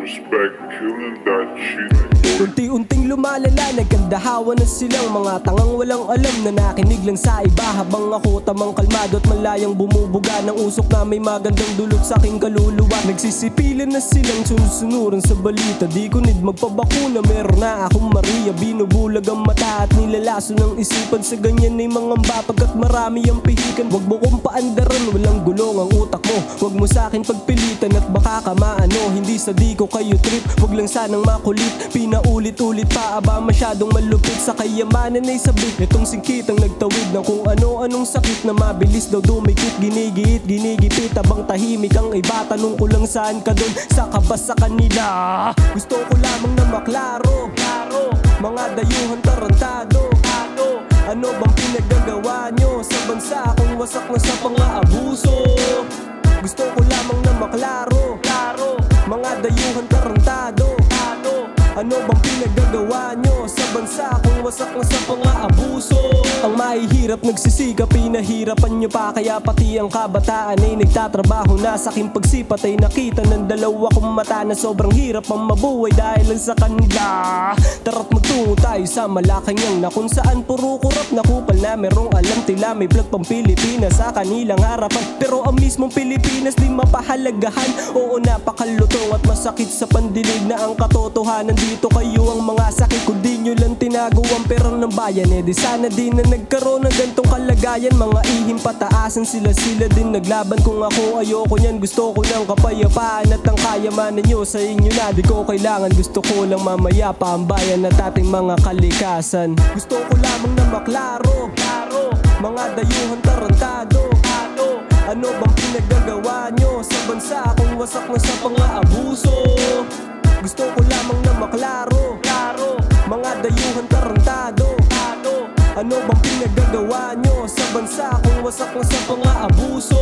Respect, killing that shit. Unti-unting lumalala, nagkandahawan na silang mga tangang walang alam na nakinig lang sa iba. Habang ako tamang kalmado at malayang bumubuga ng usok na may magandang dulot sa aking kaluluwa. Nagsisipilan na silang sunusunuran sa balita, di ko need magpabakuna, meron na akong Maria. Binubulag ang mata at nilalaso ng isipan, sa ganyan ay mangamba pagkat marami ang pihikan. Wag mo kong paandaran, walang gulong ang utak mo. Wag mo sa akin pagpilitan at baka ka maano. Hindi sa di ko kayo trip, wag lang sanang makulit. Pinaulit-ulit pa, aba masyadong malupit. Sa kayamanan ay sabik, itong singkit ang nagtawid ng kung ano-anong sakit na mabilis daw dumikit. Ginigiit, ginigipit, abang tahimik ang iba. Tanong ko lang saan ka dun, saka ba sa kanila? Gusto ko lamang na maklaro, mga dayuhan tarantado. Ano bang pinagagawa nyo sa bansa kung wasak na sa pang-aabuso? Gusto ko lamang na maklaro, mga dayuhan tarantado. Ano bang pinagagawa nyo sa bansa kung wasak na sa pang-aabuso? Ang mahihirap nagsisikap, pinahirapan nyo pa, kaya pati ang kabataan ay nagtatrabaho na. Sa aking pagsipat ay nakita ng dalawa kong mata na sobrang hirap ang mabuhay dahil lang sa kanila. Tara't magtungo tayo sa Malacanang na kung saan puro kurap na kupal na merong alam tila may vlog pang Pilipinas sa kanilang harapan. Pero ang mismong Pilipinas di mapahalagahan. Oo, napakalutong at masakit sa pandinig na ang katotohanan dito kayo ang mga sakit. Kung di nyo lang tinago ang pera ng bayan, eh di sana din na nagkaroon ng gantong kalagayan. Mga ihim pataasan, sila din naglaban. Kung ako ayoko nyan, gusto ko ng kapayapaan at ang kayamanan nyo sa inyo na di ko kailangan. Gusto ko lang mamaya pa ang bayan at ating mga kalikasan. Gusto ko lamang na maklaro, mga dayuhan tarantado. Ano bang pinagagawa nyo sa bansa kung wasak na sa pang-aabuso? Gusto ko lamang na maklaro, mga dayuhan tarantado. Ano bang pinagagawa nyo sa bansa kung wasak na sa pang-aabuso?